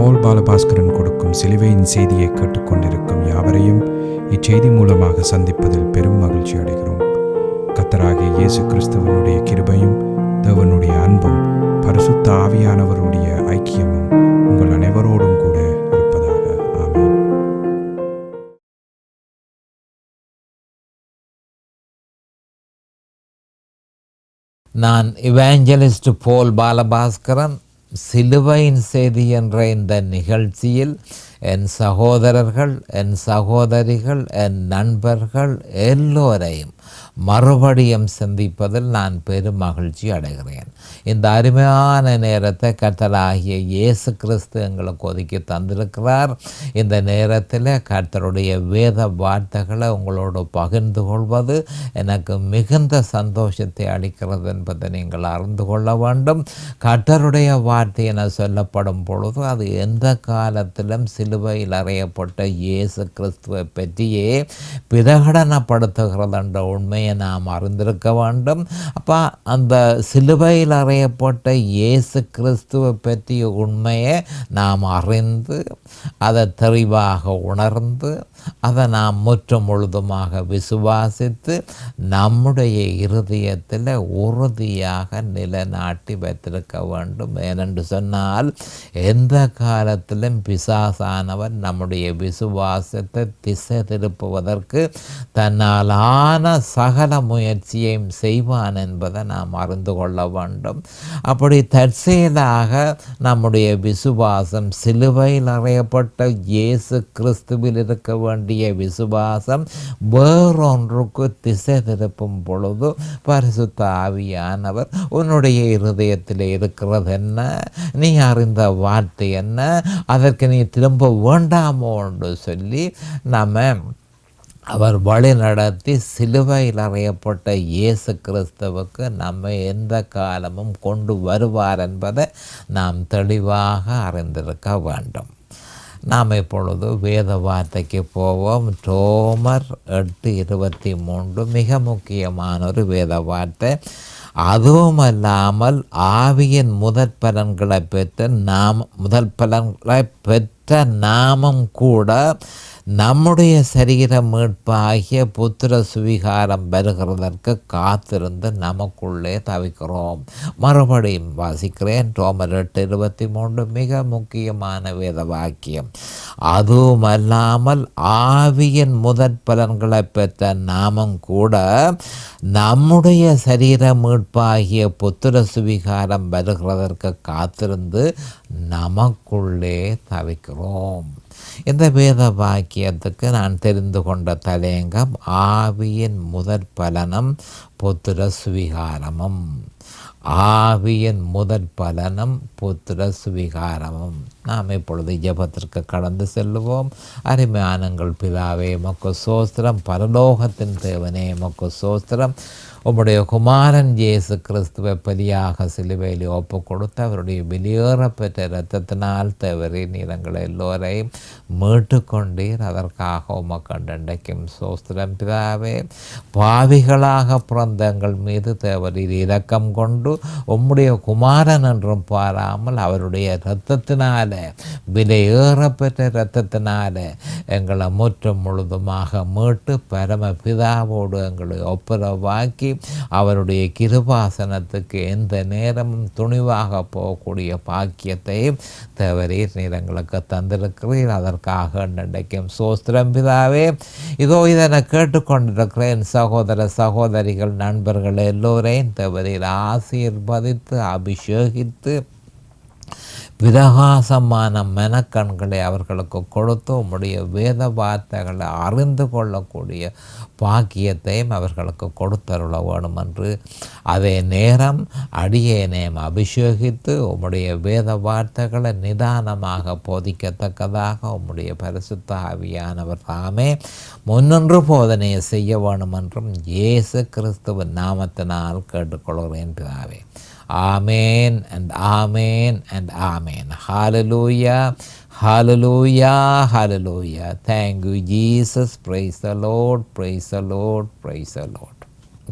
போல் பாலபாஸ்கரன் கொடுக்கும் சிலுவையின் செய்தியை கேட்டுக்கொண்டிருக்கும் யாவரையும் இச்செய்தி மூலமாக சந்திப்பதில் பெரும் மகிழ்ச்சி அடைகிறோம். கர்த்தராகிய இயேசு கிறிஸ்துவனுடைய கிருபையும் தேவனுடைய அன்பும் பரிசுத்த ஆவியானவருடைய ஐக்கியமும் உங்கள் அனைவரோடும் கூட இருப்பதாக. ஆமென். நான் இவாஞ்சலிஸ்ட் போல் பாலபாஸ்கரன். சிலுவையின் செய்தி என்ற இந்த நிகழ்ச்சியில் என் சகோதரர்கள், என் சகோதரிகள், என் நண்பர்கள் எல்லோரையும் மறுபடியும் சந்திப்பதில் நான் பெரும் மகிழ்ச்சி அடைகிறேன். இந்த அருமையான நேரத்தை கர்த்தராகிய இயேசு கிறிஸ்து எங்களுக்கு ஒதுக்கி தந்திருக்கிறார். இந்த நேரத்தில் கர்த்தருடைய வேத வார்த்தைகளை உங்களோடு பகிர்ந்து கொள்வது எனக்கு மிகுந்த சந்தோஷத்தை அளிக்கிறது என்பதை நீங்கள் அறிந்து கொள்ள வேண்டும். கர்த்தருடைய வார்த்தை என சொல்லப்படும் பொழுது அது எந்த காலத்திலும் சிலுவையில் அறையப்பட்ட இயேசு கிறிஸ்துவை பற்றியே பிரகடனப்படுத்துகிறது என்ற உண்மையை நாம் அறிந்திருக்க வேண்டும். அப்போ அந்த சிலுவையில் அறையப்பட்ட இயேசு கிறிஸ்துவை பற்றிய உண்மையை நாம் அறிந்து அதை தெளிவாக உணர்ந்து அதை நாம் முற்றும் முழுதுமாக விசுவாசித்து நம்முடைய இருதயத்தில் உறுதியாக நிலைநாட்டி வைத்திருக்க வேண்டும். ஏனென்று சொன்னால் எந்த காலத்திலும் பிசாசானவன் நம்முடைய விசுவாசத்தை திசை திருப்புவதற்கு தன்னாலான சகல முயற்சியையும் செய்வான் என்பதை நாம் அறிந்து கொள்ள வேண்டும். அப்படி தற்செயலாக நம்முடைய விசுவாசம் சிலுவையில் அறையப்பட்ட இயேசு கிறிஸ்துவில் இருக்க வேண்டிய விசுவாசம் வேறொன்றுக்கு திசை திருப்பும் பொழுது பரிசுத்த ஆவியானவர் உன்னுடைய இருதயத்தில் இருக்கிறது என்ன, நீ அறிந்த வார்த்தை என்ன, அதற்கு நீ திரும்ப வேண்டாமோ என்று சொல்லி நம்ம அவர் வழி நடத்தி சிலுவையில் அறையப்பட்ட இயேசு கிறிஸ்துவுக்கு நம்ம எந்த காலமும் கொண்டு வருவார் என்பதை நாம் தெளிவாக அறிந்திருக்க வேண்டும். நாம் இப்பொழுது வேத வார்த்தைக்கு போவோம். ரோமர் 8:23 மிக முக்கியமான ஒரு வேத வார்த்தை. அதுவும் அல்லாமல் ஆவியின் முதற் பலன்களை பெற்ற நாமும் கூட நம்முடைய சரீர மீட்பாகிய புத்திர சுவிகாரம் வருகிறதற்கு காத்திருந்து நமக்குள்ளே தவிக்கிறோம். மறுபடியும் வாசிக்கிறேன். ரோமர் 8:23 மிக முக்கியமான வேத வாக்கியம். அதுவும் அல்லாமல் ஆவியின் முதற் பலன்களை பெற்ற நாமும் கூட நம்முடைய சரீர மீட்பாகிய புத்திர சுவிகாரம் வருகிறதற்கு காத்திருந்து நமக்குள்ளே தவிக்கிறோம். இந்த வேத வாக்கியத்துக்கு நான் தெரிந்து கொண்ட தலையங்கம் ஆவியின் முதற் பலனும் புத்திர சுவிகாரமும். ஆவியின் முதற் பலனும் புத்திர சுவிகாரமும். நாம் இப்பொழுது ஜெபத்திற்கு கடந்து செல்லுவோம். அருமையானங்கள் பிதாவே உமக்கு ஸ்தோத்திரம். பரலோகத்தின் தேவனே உமக்கு ஸ்தோத்திரம். உம்முடைய குமாரன் இயேசு கிறிஸ்துவை பலியாக சிலுவையில் ஒப்பு கொடுத்து அவருடைய வெளியேறப்பெற்ற இரத்தத்தினால் தேவரே நீரங்கள் எல்லோரையும் மீட்டு கொண்டீர். அதற்காக உமக்கண்டைக்கும் ஸ்தோத்திரம் பிதாவே. பாவிகளாக பிறந்த எங்கள் மீது தேவரீர் இரக்கம் கொண்டு உம்முடைய குமாரன் என்றும் பாராமல் அவருடைய இரத்தத்தினால விலையேறப்பெற்ற இரத்தத்தினால எங்களை முற்றும் முழுதுமாக மீட்டு பரம பிதாவோடு எங்களை ஒப்புரவாக்கி அவருடைய கிருபாசனத்துக்கு எந்த நேரமும் துணிவாக போகக்கூடிய பாக்கியத்தையும் தேவரீர் நீர் எங்களுக்கு தந்திருக்கிறீர். அதற்காக நடைக்கும் ஸ்தோத்திரம் பிதாவே. இதோ இதனை கேட்டுக்கொண்டிருக்கிறேன் சகோதர சகோதரிகள் நண்பர்கள் எல்லோரையும் தேவரீர் ஆசீர்வதித்து அபிஷேகித்து பிரகாசமான மெனக்கண்களை அவர்களுக்கு கொடுத்து உம்முடைய வேத வார்த்தைகளை அறிந்து கொள்ளக்கூடிய பாக்கியத்தையும் அவர்களுக்கு கொடுத்தருள வேணும் என்று அதே நேரம் அடியேனையும் அபிஷேகித்து உம்முடைய வேத வார்த்தைகளை நிதானமாக போதிக்கத்தக்கதாக உம்முடைய பரிசுத்த ஆவியானவர் தாமே முன்னின்று போதனையை செய்ய வேணும் என்றும் இயேசு கிறிஸ்துவின் நாமத்தினால் கேட்டுக்கொள்கிறேன் பிதாவே. Amen and amen and amen. Hallelujah, hallelujah, hallelujah. Thank you, Jesus. Praise the Lord, praise the Lord, praise the Lord.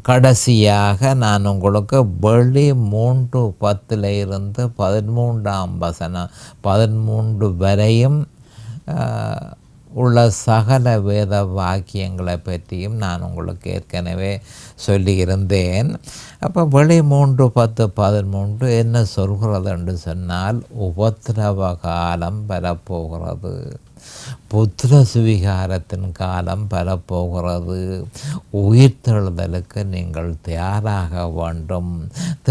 கடைசியாக நான் உங்களுக்கு வெளி 3:10 இருந்து 13 வரையும் உள்ள சகல வேத வாக்கியங்களை பற்றியும் நான் உங்களுக்கு ஏற்கனவே சொல்லியிருந்தேன். அப்போ வெளி 3:10-13 என்ன சொல்கிறது என்று சொன்னால், உபத்திரவ காலம் வரப்போகிறது, புத்திர சுவிகாரத்தின் காலம் வரப்போகிறது, உயிர்த்தெழுதலுக்கு நீங்கள் தயாராக வேண்டும்,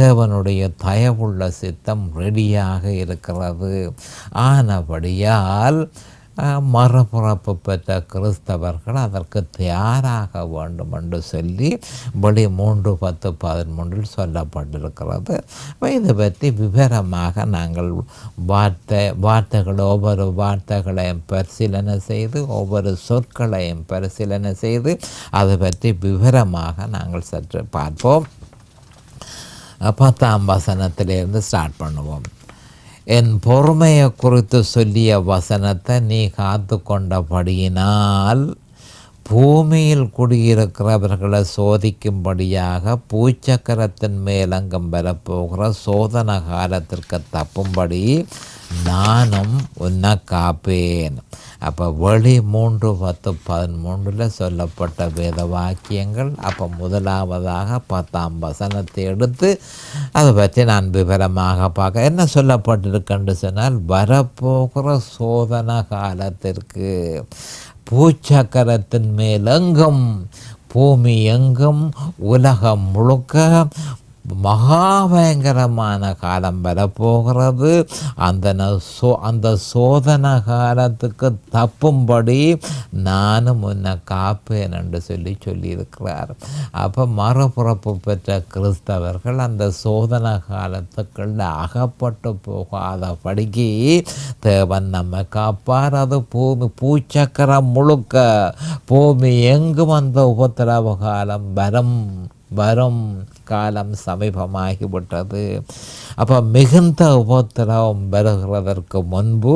தேவனுடைய தயவுள்ள சித்தம் ரெடியாக இருக்கிறது. ஆனபடியால் மறுபிறப்பு பெற்ற கிறிஸ்தவர்கள் அதற்கு தயாராக வேண்டும் என்று சொல்லி வெளி 3:10-13 சொல்லப்பட்டிருக்கிறது. இதை பற்றி விவரமாக நாங்கள் ஒவ்வொரு வார்த்தைகளையும் பரிசீலனை செய்து, ஒவ்வொரு சொற்களையும் பரிசீலனை செய்து அதை பற்றி விவரமாக நாங்கள் சற்று பார்ப்போம். 10ஆம் வசனத்திலிருந்து ஸ்டார்ட் பண்ணுவோம். என் பொறுமையை குறித்து சொல்லிய வசனத்தை நீ காத்து கொண்டபடியினால் பூமியில் குடியிருக்கிறவர்களை சோதிக்கும்படியாக பூச்சக்கரத்தின் மேலங்கம் வரப்போகிற சோதனை காலத்திற்கு தப்பும்படி நானும் உன்னை காப்பேன். அப்போ வெளி 3:10-13 சொல்லப்பட்ட வேத வாக்கியங்கள். அப்போ முதலாவதாக 10ஆம் வசனத்தை எடுத்து அதை பற்றி நான் விவரமாக பார்க்க என்ன சொல்லப்பட்டிருக்கென்று சொன்னால், வரப்போகிற சோதனை காலத்திற்கு பூச்சக்கரத்தின் மேலெங்கும் பூமி எங்கும் உலகம் முழுக்க மகாபயங்கரமான காலம் வரப்போகிறது. அந்த சோதனை காலத்துக்கு தப்பும்படி நானும் உன்னை காப்பேன் என்று சொல்லியிருக்கிறார். அப்போ மறுபிறப்பு பெற்ற கிறிஸ்தவர்கள் அந்த சோதனை காலத்துக்குள்ள அகப்பட்டு போகாதபடிக்கு தேவன் நம்ம காப்பார். அது பூச்சக்கரம் முழுக்க பூமி எங்கும் அந்த உபத்திரவ காலம் வரும் காலம் சமீபமாகிவிட்டது. அப்போ மிகுந்த உபத்திரவம் வருகிறதற்கு முன்பு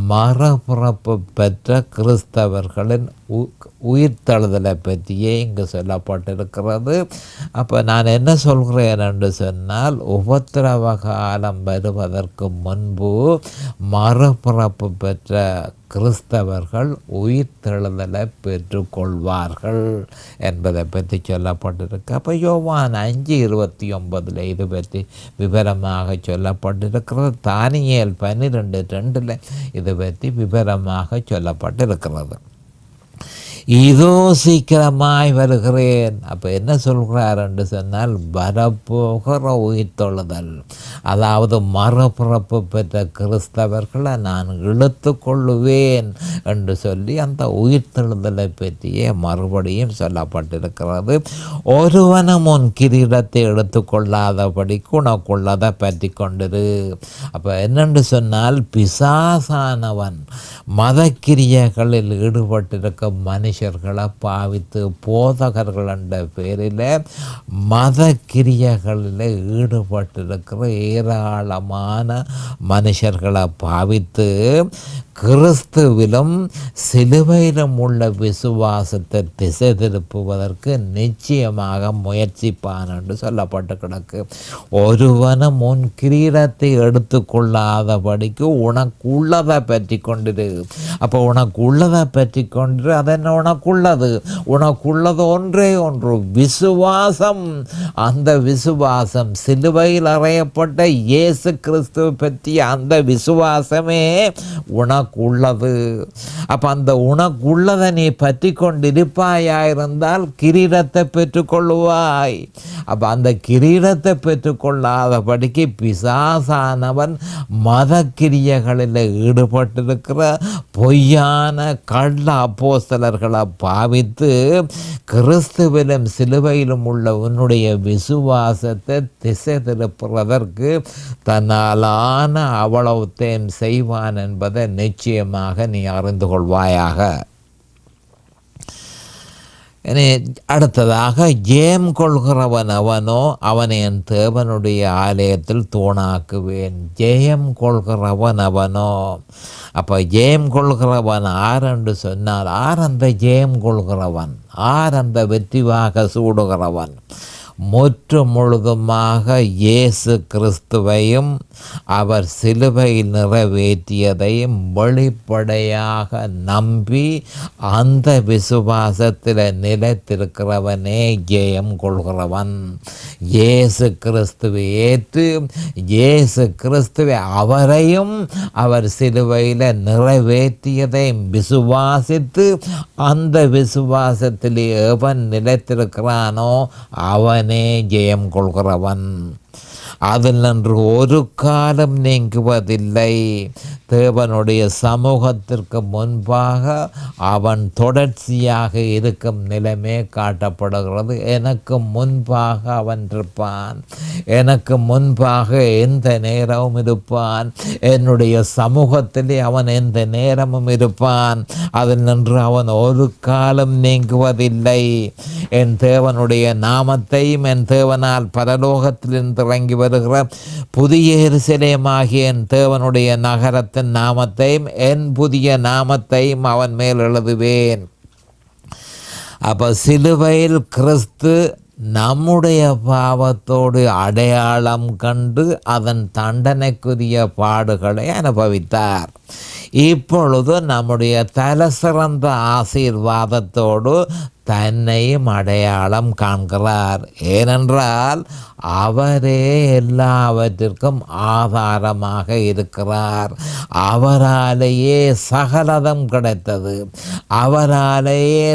மறுபிறப்பு பெற்ற கிறிஸ்தவர்களின் உயிர்த்தெழுதலை பற்றியே இங்கு சொல்லப்பட்டிருக்கிறது. அப்போ நான் என்ன சொல்கிறேன் என்று சொன்னால், உபத்திரவ காலம் வருவதற்கு முன்பு மறுபிறப்பு பெற்ற கிறிஸ்தவர்கள் உயிர்த்தெழுதலை பெற்றுக்கொள்வார்கள் என்பதை பற்றி சொல்லப்பட்டிருக்கு. அப்போ யோவான் 5:29 இது பற்றி விவரமாக சொல்லப்பட்டிருக்கிறது. தானியேல் 12:2 இது பற்றி விவரமாக சொல்லப்பட்டிருக்கிறது. இதோ சீக்கிரமாய் வருகிறேன். அப்போ என்ன சொல்கிறார் என்று சொன்னால், வரப்போகிற உயிர்த்தெழுதல், அதாவது மறுபிறப்பு பெற்ற கிறிஸ்தவர்களை நான் இழுத்து கொள்ளுவேன் என்று சொல்லி அந்த உயிர்த்தெழுதலை பற்றியே மறுபடியும் சொல்லப்பட்டிருக்கிறது. ஒருவனும் உன் கிரீடத்தை எடுத்துக்கொள்ளாதபடிக்கு உனக்குள்ளதை பற்றி கொண்டிரு. அப்போ என்னென்று சொன்னால், பிசாசானவன் மதக்கிரியைகளில் ஈடுபட்டிருக்க மனுஷர்களை பாவித்து போதகர்கள் என்ற பேரில் மத கிரியைகளில் ஈடுபட்டிருக்கிற ஏராளமான மனுஷர்களை பாவித்து கிறிஸ்துவிலும் சிலுவையிலும் உள்ள விசுவாசத்தை திசை திருப்புவதற்கு நிச்சயமாக முயற்சிப்பான் என்று சொல்லப்பட்டு கிடக்கு. ஒருவனும் உன் கிரீடத்தை எடுத்துக்கொள்ளாதபடிக்கு உனக்கு உள்ளதை பற்றி கொண்டிரு. அப்போ உனக்கு உள்ளதை பற்றி கொண்டு அதென்ன உனக்குள்ளது? உனக்குள்ளது ஒன்றே ஒன்று, விசுவாசம். அந்த விசுவாசம் சிலுவையில் அறையப்பட்ட இயேசு கிறிஸ்துவை பற்றிய அந்த விசுவாசமே உனக்கு உள்ளது. அப்போ அந்த உனக்கு உள்ளதை நீ பற்றி கொண்டிருப்பாயிருந்தால் கிரீடத்தை பெற்றுக்கொள்ளுவாய். அப்போ அந்த கிரீடத்தை பெற்றுக்கொள்ளாதபடிக்கு பிசாசானவன் மத கிரியைகளில் ஈடுபட்டிருக்கிற பொய்யான கள்ள அப்போஸ்தலர்களை பாவித்து கிறிஸ்துவிலும் சிலுவையிலும் உள்ள உன்னுடைய விசுவாசத்தை திசை திருப்புவதற்கு தன்னாலான அவ்வளவுத்தையும் செய்வான் என்பதை நிச்சயமாக நீ அறிந்து கொள்வாயாக. இனி அடுத்ததாக ஜெயம் கொள்கிறவன் அவனோ அவனை என் தேவனுடைய ஆலயத்தில் தூணாக்குவேன். ஜெயம் கொள்கிறவன் அவனோ. அப்போ ஜெயம் கொள்கிறவன் ஆர் என்று சொன்னால், ஆர் அந்த ஜெயம் கொள்கிறவன், ஆர் அந்த வெற்றிவாக சூடுகிறவன்? முற்று முழுதுமாக இயேசு கிறிஸ்துவையும் அவர் சிலுவையில் நிறைவேற்றியதையும் வெளிப்படையாக நம்பி அந்த விசுவாசத்தில் நிலைத்திருக்கிறவனே ஜெயம் கொள்கிறவன். இயேசு கிறிஸ்துவை ஏற்று இயேசு கிறிஸ்துவை அவரையும் அவர் சிலுவையில் நிறைவேற்றியதையும் விசுவாசித்து அந்த விசுவாசத்தில் எவன் நிலைத்திருக்கிறானோ அவன் ஜெயம் கொள்கிறவன். அதில் நின்று ஒரு காலம் நீங்குவதில்லை. தேவனுடைய சமூகத்திற்கு முன்பாக அவன் தொடர்ச்சியாக இருக்கும் நிலைமை காட்டப்படுகிறது. எனக்கு முன்பாக அவன் இருப்பான், எனக்கு முன்பாக எந்த நேரமும் இருப்பான், என்னுடைய சமூகத்திலே அவன் எந்த நேரமும் இருப்பான். அதில் நின்று அவன் ஒரு காலம் நீங்குவதில்லை. என் தேவனுடைய நாமத்தையும் என் தேவனால் பரலோகத்திலிருந்து இறங்கி வருகிற புதிய எருசலேமாகிய என் தேவனுடைய நகரத்தின் நாமத்தையும் என் புதிய நாமத்தையும் அவன் மேல் எழுதுவேன். அப்போ சிலுவையில் கிறிஸ்து நம்முடைய பாவத்தோடு அடையாளம் கண்டு அதன் தண்டனைக்குரிய பாடுகளை அனுபவித்தார். இப்பொழுது நம்முடைய தலசிறந்த ஆசீர்வாதத்தோடு தன்னையும் அடையாளம் காண்கிறார். ஏனென்றால் அவரே எல்லாவற்றிற்கும் ஆதாரமாக இருக்கிறார். அவராலேயே சகலதம் கிடைத்தது, அவராலேயே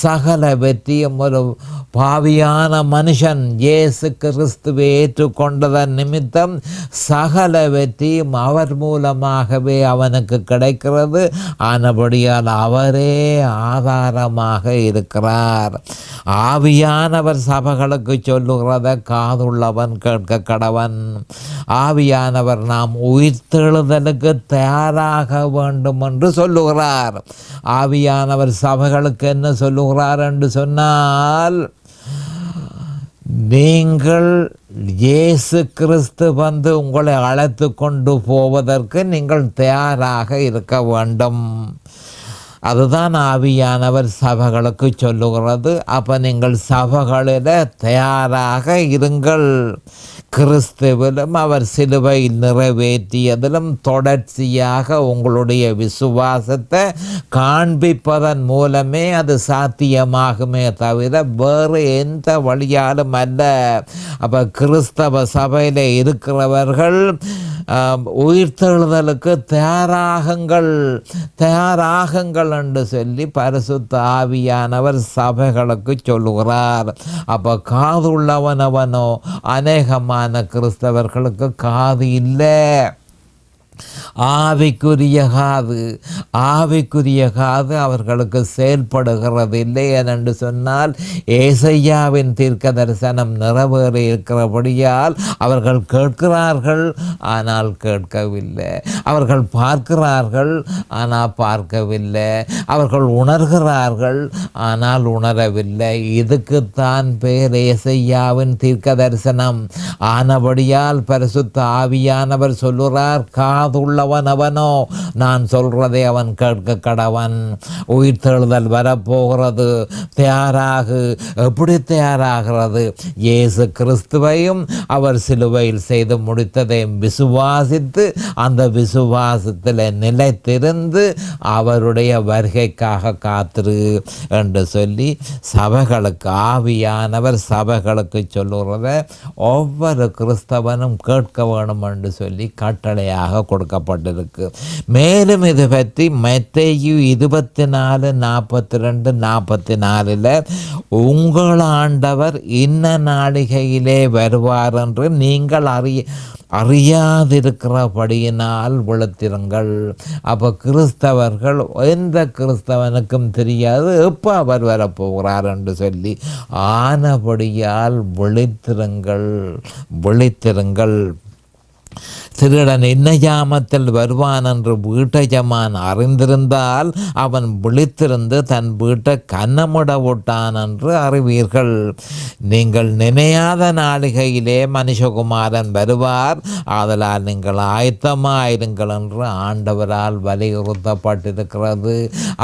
சகல வெற்றியும் ஒரு பாவியான மனுஷன் இயேசு கிறிஸ்துவை ஏற்றுக்கொண்டதன் நிமித்தம் சகல வெற்றியும் அவர் மூலமாகவே அவனுக்கு கிடைக்கிறது. ஆனபடியால் அவரே ஆதாரமாக இருக்கிறார். ஆவியானவர் சபைகளுக்கு சொல்லுகிறத காதுள்ளவன் கேட்க கடவன். ஆவியானவர் நாம் உயிர்த்தெழுதலுக்கு தயாராக வேண்டும் என்று சொல்லுகிறார். ஆவியானவர் சபைகளுக்கு என்ன சொல்லுகிறார் என்று சொன்னால், நீங்கள் இயேசு கிறிஸ்து வந்து உங்களை அழைத்து கொண்டு போவதற்கு நீங்கள் தயாராக இருக்க வேண்டும். அதுதான் ஆவியானவர் சபைகளுக்கு சொல்லுகிறது. அப்போ நீங்கள் சபைகளில் தயாராக இருங்கள். கிறிஸ்துவிலும் அவர் சிலுவையில் நிறைவேற்றியதிலும் தொடர்ச்சியாக உங்களுடைய விசுவாசத்தை காண்பிப்பதன் மூலமே அது சாத்தியமாகுமே தவிர வேறு எந்த வழியாலும் அல்ல. அப்போ கிறிஸ்தவ சபையில் இருக்கிறவர்கள் உயிர்த்தெழுதலுக்கு தயாராகுங்கள் என்று சொல்லி பரிசுத்த ஆவியானவர் சபைகளுக்கு சொல்லுகிறார். அப்போ காது உள்ளவனவனோ அநேகமான கிறிஸ்தவர்களுக்கு காது இல்லை. ஆவிக்குரிய காது அவர்களுக்கு செயல்படுகிறது இல்லை. ஏனென்று சொன்னால் ஏசையாவின் தீர்க்க தரிசனம் நிறைவேறி இருக்கிறபடியால் அவர்கள் கேட்கிறார்கள், ஆனால் கேட்கவில்லை. அவர்கள் பார்க்கிறார்கள், ஆனால் பார்க்கவில்லை. அவர்கள் உணர்கிறார்கள், ஆனால் உணரவில்லை. இதுக்குத்தான் பேர் ஏசையாவின் தீர்க்க தரிசனம். ஆனபடியால் பரிசுத்த ஆவியானவர் சொல்லுகிறார், காதுள்ளவன் அவனோ நான் சொல்றதை அவன் கேட்க கடவன். உயிர்த்தெழுதல் வரப்போகிறது, தயாராகு. எப்படி தயாராகிறது? இயேசு கிறிஸ்துவையும் அவர் சிலுவையில் செய்து முடித்ததையும் விசுவாசித்து அந்த விசுவாசத்தில் நிலைத்திருந்து அவருடைய வருகைக்காக காத்திரு என்று சொல்லி சபைகளுக்கு ஆவியானவர் சபைகளுக்கு சொல்லுகிறத ஒவ்வொரு கிறிஸ்தவனும் கேட்க வேணும் என்று சொல்லி கட்டளையாக கொடுக்கப்பட்டிருக்கு. மேலும் இது பற்றி மத்தேயு 24:42-44 உங்கள் ஆண்டவர் இன்ன நாளிகையிலே வருவார் என்று நீங்கள் அறியாதிருக்கிறபடியினால் விழுத்திருங்கள். அப்போ கிறிஸ்தவர்கள் எந்த கிறிஸ்தவனுக்கும் தெரியாது எப்போ அவர் வரப்போகிறார் என்று சொல்லி. ஆனபடியால் விழித்திருங்கள். திருடன் இன்னஜாமத்தில் வருவான் என்று வீட்டஜமான் அறிந்திருந்தால் அவன் விழித்திருந்து தன் வீட்டை கன்னமுட விட்டான் என்று அறிவீர்கள். நீங்கள் நினையாத நாளிகையிலே மனுஷகுமாரன் வருவார், ஆதலால் நீங்கள் ஆயத்தமாயிருங்கள் என்று ஆண்டவரால் வலியுறுத்தப்பட்டிருக்கிறது.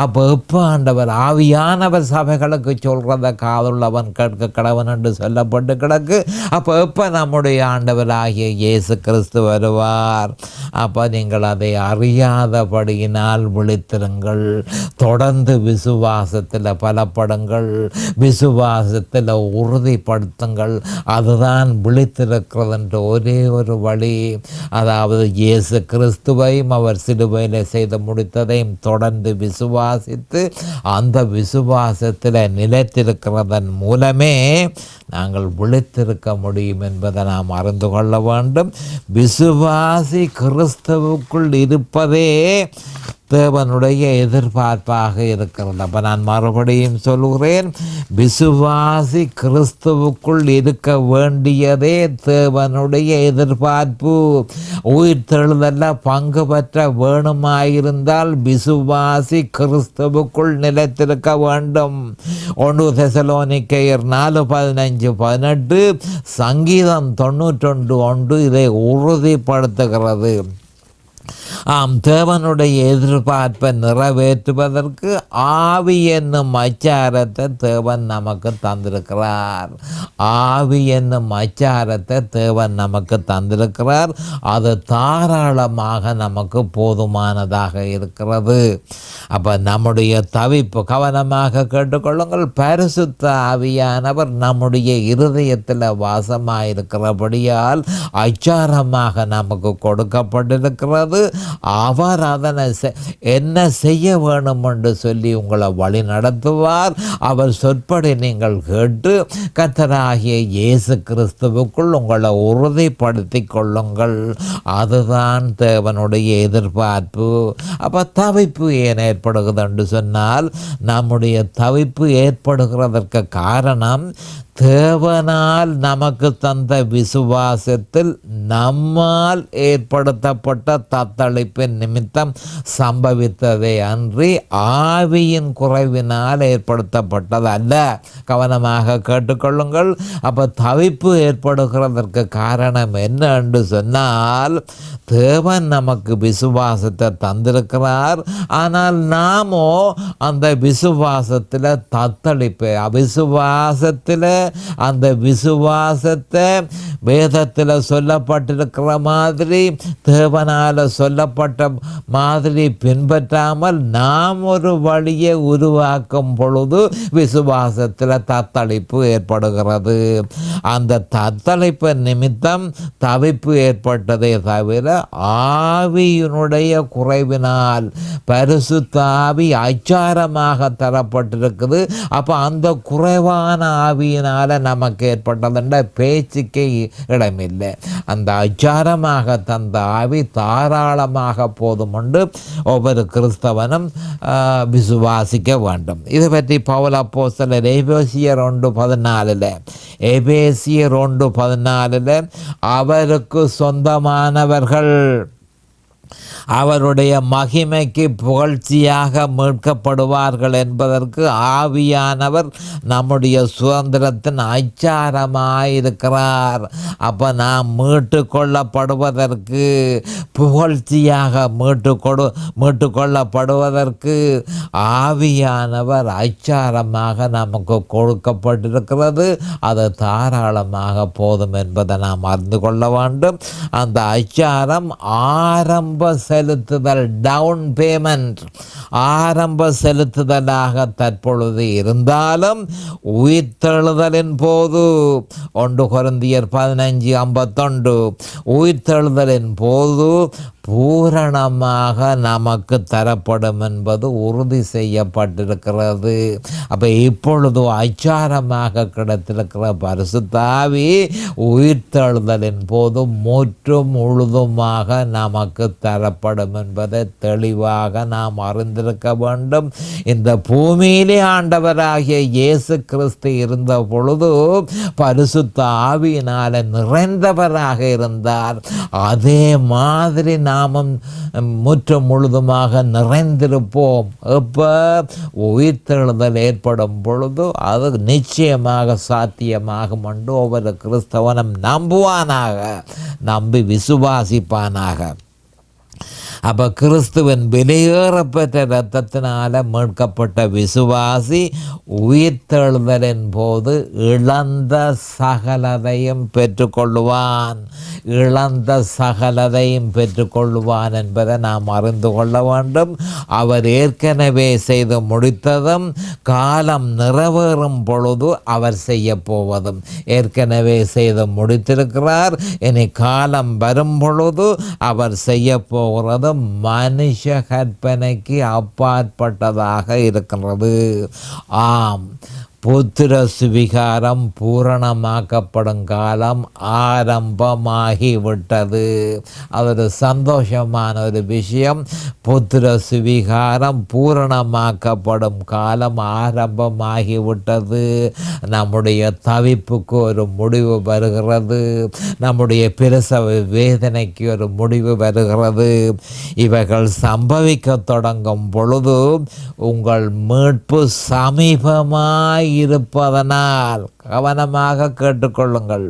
அப்போ எப்போ ஆண்டவர் ஆவியானவர் சபைகளுக்கு சொல்கிறத காதுள்ளவன் கேட்க கடவன் என்று சொல்லப்பட்டு கிடக்கு. அப்போ எப்போ நம்முடைய ஆண்டவராகிய இயேசு கிறிஸ்து வருவார்? அப்போ நீங்கள் அதை அறியாதபடியினால் விழித்திருங்கள். தொடர்ந்து விசுவாசத்தில் பலப்படுங்கள், விசுவாசத்தில் உறுதிப்படுத்துங்கள். அதுதான் விழித்திருக்கிறது என்ற ஒரே ஒரு வழி. அதாவது இயேசு கிறிஸ்துவையும் அவர் சிலுவையில் செய்து முடித்ததையும் தொடர்ந்து விசுவாசித்து அந்த விசுவாசத்தில் நிலைத்திருக்கிறதன் மூலமே நாங்கள் விழித்திருக்க முடியும் என்பதை நாம் அறிந்து கொள்ள வேண்டும். விசுவாசி கிறிஸ்துவுக்குள் இருப்பதே தேவனுடைய எதிர்பார்ப்பாக இருக்கிறது. அப்போ நான் மறுபடியும் சொல்கிறேன், விசுவாசி கிறிஸ்துவுக்குள் இருக்க வேண்டியதே தேவனுடைய எதிர்பார்ப்பு. உயிர்த்தெழுதலில் பங்கு பெற்ற வேணுமாயிருந்தால் விசுவாசி கிறிஸ்துவுக்குள் நிலைத்திருக்க வேண்டும். 1 தெசலோனிக்கேயர் 4:15-18, சங்கீதம் 91:1 இதை உறுதிப்படுத்துகிறது. ஆம், தேவனுடைய எதிர்பார்ப்பை நிறைவேற்றுவதற்கு ஆவி என்னும் அச்சாரத்தை தேவன் நமக்கு தந்திருக்கிறார். ஆவி என்னும் அச்சாரத்தை தேவன் நமக்கு தந்திருக்கிறார். அது தாராளமாக நமக்கு போதுமானதாக இருக்கிறது. அப்போ நம்முடைய தவிப்பு கவனமாக கேட்டுக்கொள்ளுங்கள். பரிசுத்த ஆவியானவர் நம்முடைய இருதயத்தில் வாசமாயிருக்கிறபடியால் அச்சாரமாக நமக்கு கொடுக்கப்பட்டிருக்கிறது. அவர் அதனை என்ன செய்ய வேணும் என்று சொல்லி உங்களை வழி நடத்துவார். அவர் சொற்படி நீங்கள் கேட்டு கர்த்தராகிய இயேசு கிறிஸ்துவுக்குள் உங்களை உறுதிப்படுத்தி கொள்ளுங்கள். அதுதான் தேவனுடைய எதிர்பார்ப்பு. அப்போ தவிப்பு ஏன் ஏற்படுகிறது என்று சொன்னால், நம்முடைய தவிப்பு ஏற்படுகிறதற்கு காரணம் தேவனால் நமக்கு தந்த விசுவாசத்தில் நம்மால் ஏற்படுத்தப்பட்ட தத்தளிப்பின் நிமித்தம் சம்பவித்ததே அன்றி ஆவியின் குறைவினால் ஏற்படுத்தப்பட்டது அல்ல. கவனமாக கேட்டுக்கொள்ளுங்கள். அப்போ தவிப்பு ஏற்படுகிறதற்கு காரணம் என்ன என்று சொன்னால், தேவன் நமக்கு விசுவாசத்தை தந்திருக்கிறார். ஆனால் நாமோ அந்த விசுவாசத்தில் தத்தளிப்பு, அவிசுவாசத்தில் அந்த விசுவாசத்தை வேதத்தில் சொல்லப்பட்டிருக்கிற மாதிரி தேவனால் சொல்லப்பட்ட மாதிரி பின்பற்றாமல் நாம் ஒரு வழியை உருவாக்கும் பொழுது விசுவாசத்தில் தத்தளிப்பு ஏற்படுகிறது. அந்த தத்தளிப்பு நிமித்தம் தவிப்பு ஏற்பட்டதே தவிர ஆவியினுடைய குறைவினால், பரிசுத்த ஆவி அச்சாரமாக தரப்பட்டிருக்குது. அப்போ அந்த குறைவான ஆவியினால் நமக்கு ஏற்பட்டதுன்ற பேச்சுக்கே இடமில்லை. அந்த அச்சாரமாக தந்த ஆவி தாராளமாக போதும் என்று ஒவ்வொரு கிறிஸ்தவனும் விசுவாசிக்க வேண்டும். இது பற்றி பவுல் அப்போஸ்தலர் எபேசியர் 1:14 அவருக்கு சொந்தமானவர்கள் அவருடைய மகிமைக்கு புகழ்ச்சியாக மீட்கப்படுவார்கள் என்பதற்கு ஆவியானவர் நம்முடைய சுதந்திரத்தின் அச்சாரமாயிருக்கிறார். அப்போ நாம் மீட்டு கொள்ளப்படுவதற்கு, புகழ்ச்சியாக மீட்டு கொள்ளப்படுவதற்கு ஆவியானவர் அச்சாரமாக நமக்கு கொடுக்கப்பட்டிருக்கிறது. அது தாராளமாக போதும் என்பதை நாம் அறிந்து கொள்ள வேண்டும். அந்த அச்சாரம் ஆரம்ப செலுத்துதல், டவுன் பேமெண்ட், ஆரம்ப செலுத்துதலாக தற்பொழுது இருந்தாலும் உயிர்த்தெழுதலின் போது 1 கொரிந்தியர் 15:51 உயிர்த்தெழுதலின் போது பூரணமாக நமக்கு தரப்படும் என்பது உறுதி செய்யப்பட்டிருக்கிறது. அப்போ இப்பொழுது அச்சாரமாக கிடைத்திருக்கிற பரிசுத்த ஆவி உயிர்த்தெழுதலின் போது முற்றும் முழுதுமாக நமக்கு தரப்படும் என்பதை தெளிவாக நாம் அறிந்திருக்க வேண்டும். இந்த பூமியிலே ஆண்டவராகிய இயேசு கிறிஸ்து இருந்த பொழுது பரிசுத்த ஆவியினால நிறைந்தவராக இருந்தார். அதே மாதிரி நாமும் முற்றும் முழுதுமாக நிறைந்திருப்போம். எப்போ உயிர்த்தெழுதல் ஏற்படும் பொழுது அது நிச்சயமாக சாத்தியமாகும் என்று ஒவ்வொரு கிறிஸ்தவனும் நம்புவானாக, நம்பி விசுவாசிப்பானாக. அப்போ கிறிஸ்துவின் விலையேறப்பெற்ற இரத்தத்தினால மீட்கப்பட்ட விசுவாசி உயிர்த்தெழுதலின் போது இழந்த சகலதையும் பெற்றுக்கொள்ளுவான். இழந்த சகலதையும் பெற்றுக்கொள்ளுவான் என்பதை நாம் அறிந்து கொள்ள வேண்டும். அவர் ஏற்கனவே செய்து முடித்ததும் காலம் நிறைவேறும் பொழுது அவர் செய்ய போவதும் ஏற்கனவே செய்து முடித்திருக்கிறார். இனி காலம் வரும் பொழுது அவர் செய்ய போகிறது மனுஷ கற்பனைக்கு அப்பாற்பட்டதாக இருக்கிறது. ஆம், புத்திர சுவிகாரம் பூரணமாக்கப்படும் காலம் ஆரம்பமாகிவிட்டது. அது ஒரு சந்தோஷமான ஒரு விஷயம். புத்திர சுவிகாரம் பூரணமாக்கப்படும் காலம் ஆரம்பமாகிவிட்டது. நம்முடைய தவிப்புக்கு ஒரு முடிவு வருகிறது. நம்முடைய பிரசவ வேதனைக்கு ஒரு முடிவு வருகிறது. இவைகள் சம்பவிக்க தொடங்கும் பொழுது உங்கள் மீட்பு சமீபமாய் இருப்பதனால் கவனமாக கேட்டுக்கொள்ளுங்கள்.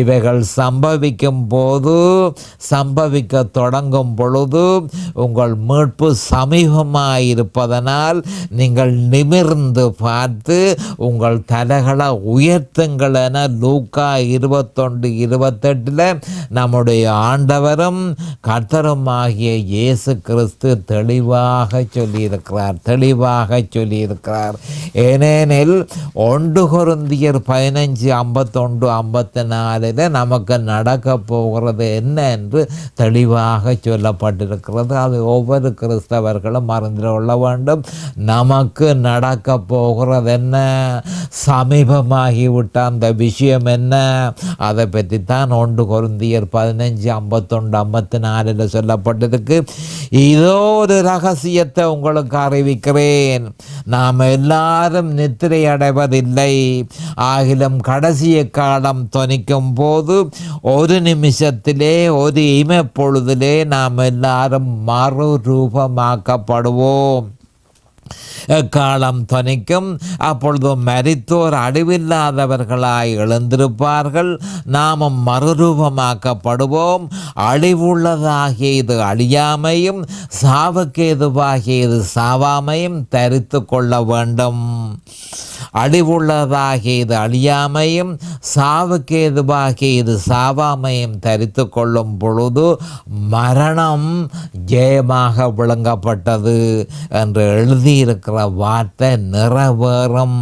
இவைகள் சம்பவிக்கும் போது, சம்பவிக்க தொடங்கும் பொழுது உங்கள் மீட்பு சமீபமாயிருப்பதனால் நீங்கள் நிமிர்ந்து பார்த்து உங்கள் தலைகளை உயர்த்துங்கள் என லூக்கா 21:28 நம்முடைய ஆண்டவரும் கர்த்தருமாகிய இயேசு கிறிஸ்து தெளிவாக சொல்லியிருக்கிறார். ஏனெனில் 1 கொரிந்தியர் 15:51-54 நமக்கு நடக்க போகிறது என்ன என்று தெளிவாக சொல்லப்பட்டிருக்கிறது. அது ஒவ்வொரு கிறிஸ்தவர்களும் அறிந்து கொள்ள வேண்டும். நமக்கு நடக்க போகிறது என்ன, சமீபமாகிவிட்ட அந்த விஷயம் என்ன, அதை பற்றி தான் 1 கொரிந்தியர் 15:51-54 சொல்லப்பட்டிருக்கு. இதோ ஒரு ரகசியத்தை உங்களுக்கு அறிவிக்கிறேன். நாம் எல்லாரும் நித்திரை அடைவதில்லை. ஆகிலும் கடைசிய காலம் தொனிக்கும் போது ஒரு நிமிஷத்திலே, ஒரு இமைப்பொழுதிலே நாம் எல்லாரும் மறுரூபமாக்கப்படுவோம். காலம் தொனிக்கும். அப்பொழுது மரித்தோர் அழிவில்லாதவர்களாய் எழுந்திருப்பார்கள். நாமும் மறுரூபமாக்கப்படுவோம். அழிவுள்ளதாகிய இது அழியாமையும் சாவுக்கு ஏதுவாகிய இது சாவாமையும் தரித்து கொள்ள வேண்டும். அழிவுள்ளதாகிய இது அழியாமையும் சாவுக்கு ஏதுவாகிய இது சாவாமையும் தரித்து கொள்ளும் பொழுது மரணம் ஜெயமாக விளங்கப்பட்டது என்று எழுதியிருக்கிற வார்த்தை நிறைவேறும்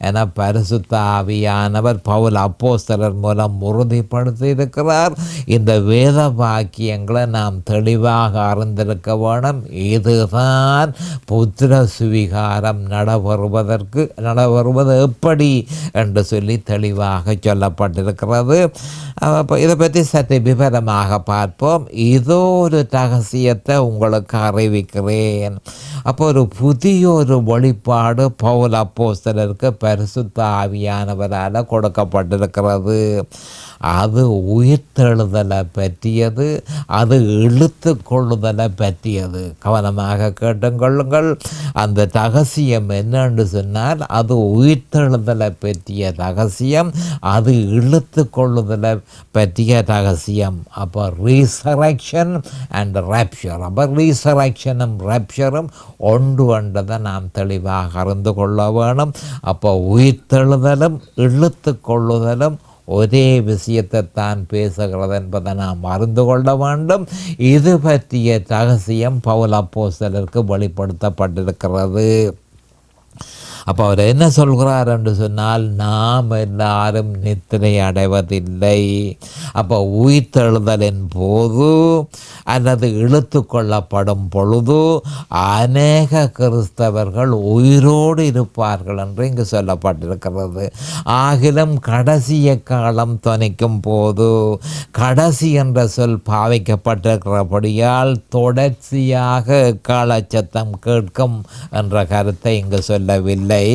என பரிசுத்த ஆவியானவர் பவுல் அப்போஸ்தலர் மூலம் உறுதிப்படுத்தி இருக்கிறார். இந்த வேத வாக்கியங்களை நாம் தெளிவாக அறிந்திருக்க வேணும். இதுதான் புத்திர சுவிகாரம் நடைபெறுவது எப்படி என்று சொல்லி தெளிவாக சொல்லப்பட்டிருக்கிறது. இதை பற்றி சற்று விவரமாக பார்ப்போம். இதோ ஒரு ரகசியத்தை உங்களுக்கு அறிவிக்கிறேன். அப்போ ஒரு புதிய ஒரு வெளிப்பாடு பவுல் அப்போஸ்தலருக்கு பரிசுத்த ஆவியானவரால் கொடுக்கப்பட்டிருக்கிறது. அது உயிர்த்தெழுதலை பற்றியது, அது இழுத்து கொள்ளுதலை பற்றியது. கவனமாக கேட்டுக்கொள்ளுங்கள். அந்த ரகசியம் என்னென்று சொன்னால் அது உயிர்த்தெழுதலை பற்றிய ரகசியம், அது இழுத்து கொள்ளுதலை பற்றிய ரகசியம். அப்போ ரீசரக்ஷன் அண்ட் ராப்சர். அப்போ ரீசரக்ஷனும் ராப்சரும் ஒன்று என்றதை நாம் தெளிவாக அறிந்து கொள்ள வேணும். அப்போ உயிர்த்தெழுதலும் இழுத்து கொள்ளுதலும் ஒரே விஷயத்தை தான் பேசுகிறது என்பதை நாம் அறிந்து கொள்ள வேண்டும். இது பற்றிய ரகசியம் பவுல் அப்போஸ்தலருக்கு வெளிப்படுத்தப்பட்டிருக்கிறது. அப்போ அவர் என்ன சொல்கிறார் என்று சொன்னால், நாம் எல்லாரும் நித்திரை அடைவதில்லை. அப்போ உயிர்த்தெழுதலின் போது அல்லது இழுத்து கொள்ளப்படும் பொழுது அநேக கிறிஸ்தவர்கள் உயிரோடு இருப்பார்கள் என்று இங்கு சொல்லப்பட்டிருக்கிறது. ஆகிலும் கடைசிய காலம் துணிக்கும் போது, கடைசி என்ற சொல் பாவிக்கப்பட்டிருக்கிறபடியால் தொடர்ச்சியாக எக்கால சத்தம் கேட்கும் என்ற கருத்தை இங்கு சொல்லவில்லை.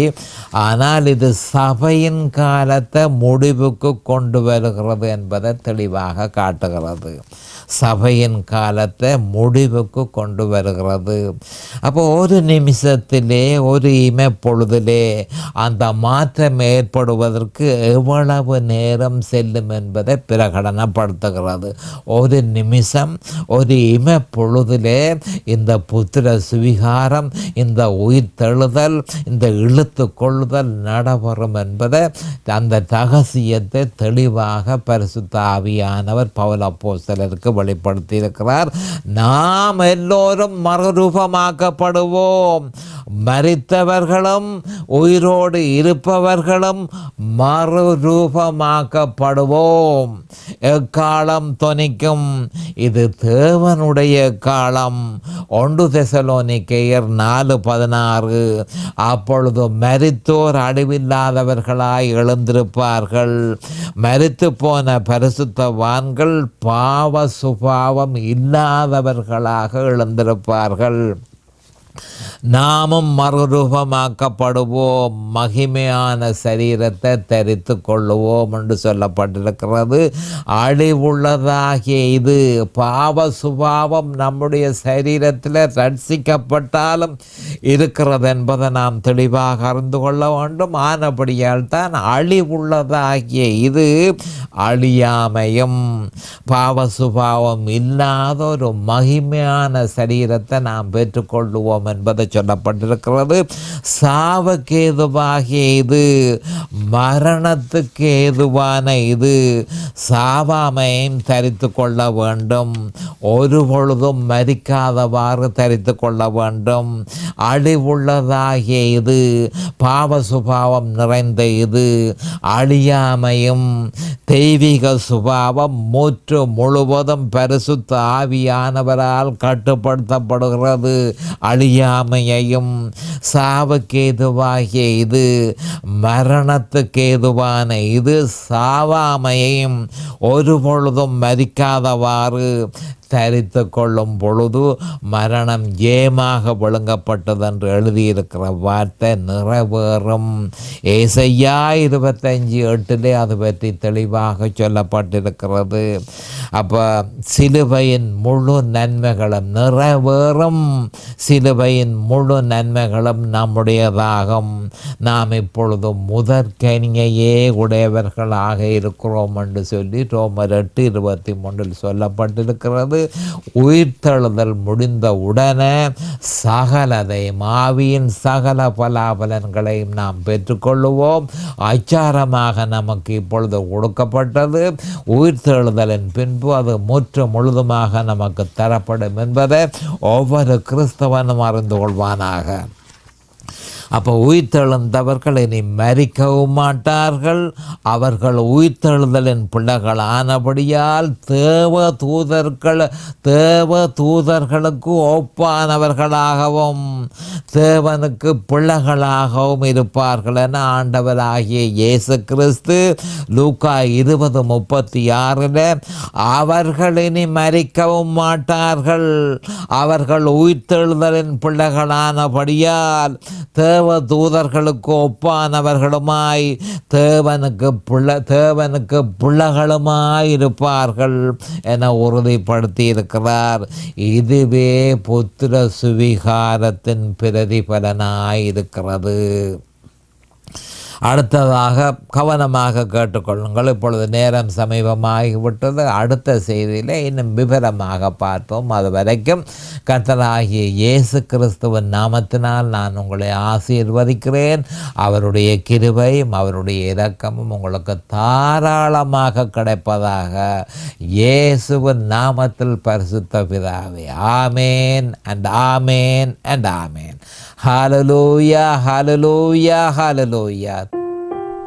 ஆனால் இது சபையின் காலத்தை முடிவுக்கு கொண்டு வருகிறது என்பதை தெளிவாக காட்டுகிறது. சபையின் காலத்தை முடிவுக்கு கொண்டு வருகிறது. அப்போ ஒரு நிமிஷத்திலே, ஒரு இமைப்பொழுதிலே அந்த மாற்றம் ஏற்படுவதற்கு எவ்வளவு நேரம் செல்லும் என்பதை பிரகடனப்படுத்துகிறது. ஒரு நிமிஷம், ஒரு இமைப்பொழுதிலே இந்த புத்திர சுவிகாரம், இந்த உயிர் தெழுதல், இந்த இழுத்து கொள்ளுதல் நடைபெறும் என்பதை, அந்த ரகசியத்தை தெளிவாக பரிசுத்த ஆவியானவர் பவுல் அப்போஸ்தலருக்கு வெளிப்படுத்தி இருக்கிறார். நாம் எல்லோரும் மறுரூபமாக்கப்படுவோம். மரித்தவர்களும் உயிரோடு இருப்பவர்களும் மறுரூபமாக்கப்படுவோம். எக்காலம் தொனிக்கும். இது தேவனுடைய காலம். 1 தெசலோனிக்கேயர் 4:16. அப்பொழுது மரித்தோர் அழிவில்லாதவர்களாய் எழுந்திருப்பார்கள். மரித்து போன பரிசுத்தவான்கள் பாவ சுபாவம் இல்லாதவர்களாக எழுந்திருப்பார்கள். நாமும் மறுரூபமாக்கப்படுவோம், மகிமையான சரீரத்தை தரித்து கொள்ளுவோம் என்று சொல்லப்பட்டிருக்கிறது. அழிவுள்ளதாகிய இது பாவ சுபாவம் நம்முடைய சரீரத்தில் ரட்சிக்கப்பட்டாலும் இருக்கிறது என்பதை நாம் தெளிவாக அறிந்து கொள்ள வேண்டும். ஆனபடியால் தான் அழிவுள்ளதாகிய இது அழியாமையும் பாவ சுபாவம் இல்லாத ஒரு மகிமையான சரீரத்தை நாம் பெற்றுக்கொள்ளுவோம் என்பதை சொல்லப்பட்டிருக்கிறது. சாவுக்கு ஏதுவாகிய இது, மரணத்துக்கு ஏதுவான இது, சாவாமையும் தரித்து கொள்ள வேண்டும். ஒரு பொழுதும் மரிக்காதவாறு தரித்து கொள்ள வேண்டும். அழிவுள்ளதாகிய இது, பாவ சுபாவம் நிறைந்த இது, அழியாமையும் தெய்வீக சுபாவம் முற்று முழுவதும் பரிசுத்த ஆவியானவரால் கட்டுப்படுத்தப்படுகிறது. அழியாமையையும் சாவுக்கேதுவாகிய இது, மரணத்துக்கேதுவான இது, சாவாமையையும் ஒரு பொழுதும் மரிக்காதவாறு தரித்து கொள்ளும் பொழுது மரணம் ஏமாக விழுங்கப்பட்டது என்று எழுதியிருக்கிற வார்த்தை நிறைவேறும். ஏசையா 25:8 அது பற்றி தெளிவாக சொல்லப்பட்டிருக்கிறது. அப்போ சிலுவையின் முழு நன்மைகளும் நிறைவேறும். சிலுவையின் முழு நன்மைகளும் நம்முடையதாகும். நாம் இப்பொழுது முதற்கனியையே உடையவர்களாக இருக்கிறோம் என்று சொல்லி ரோமர் 8:23 சொல்லப்பட்டிருக்கிறது. உயிர்த்தெழுதல் முடிந்த உடனே சகலதையும், ஆவியின் சகல பலாபலன்களையும் நாம் பெற்றுக்கொள்ளுவோம். அச்சாரமாக நமக்கு இப்பொழுது கொடுக்கப்பட்டது. உயிர்த்தெழுதலின் பின்பு அது முற்று முழுதுமாக நமக்கு தரப்படும் என்பதை ஒவ்வொரு கிறிஸ்தவனும் அறிந்து கொள்வானாக. அப்போ உயிர்த்தெழுந்தவர்கள் இனி மரிக்கவும் மாட்டார்கள். அவர்கள் உயிர்த்தெழுதலின் பிள்ளைகள் ஆனபடியால் தேவ தூதர்களுக்கு ஒப்பானவர்களாகவும் தேவனுக்கு பிள்ளைகளாகவும் இருப்பார்கள் என ஆண்டவராகிய இயேசு கிறிஸ்து லூக்கா 20:36 அவர்கள் இனி மரிக்கவும் மாட்டார்கள். அவர்கள் உயிர்த்தெழுதலின் பிள்ளைகளானபடியால் தேவ தூதர்களுக்கு ஒப்பானவர்களுமாய் தேவனுக்கு பிள்ளைகளுமாய் இருப்பார்கள் என உறுதிப்படுத்தி இருக்கிறார். இதுவே புத்திர சுவிகாரத்தின் பிரதிபலனாய் இருக்கிறது. அடுத்ததாக கவனமாக கேட்டுக்கொள்ளுங்கள். இப்பொழுது நேரம் சமீபமாகிவிட்டது. அடுத்த செய்தியில் இன்னும் விவரமாக பார்ப்போம். அது வரைக்கும் கர்த்தராகிய இயேசு கிறிஸ்துவின் நாமத்தினால் நான் உங்களை ஆசீர்வதிக்கிறேன். அவருடைய கிருபையும் அவருடைய இரக்கமும் உங்களுக்கு தாராளமாக கிடைப்பதாக இயேசுவின் நாமத்தில் பரிசுத்த பிதாவே. Amen and amen and amen. Hallelujah hallelujah hallelujah.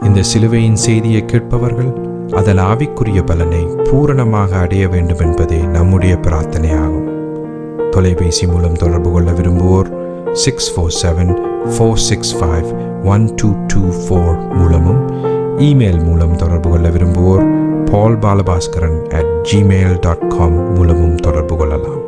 இந்த சிலுவையின் செய்தியை கேட்பவர்கள் அதன் ஆவிக்குரிய பலனை பூரணமாக அடைய வேண்டும் என்பதே நம்முடைய பிரார்த்தனையாகும். தொலைபேசி மூலம் தொடர்பு கொள்ள விரும்புவோர் 647-465-1224 மூலமும், இமெயில் மூலம் தொடர்பு கொள்ள விரும்புவோர் paulbalabhaskaran@gmail.com மூலமும் தொடர்பு கொள்ளலாம்.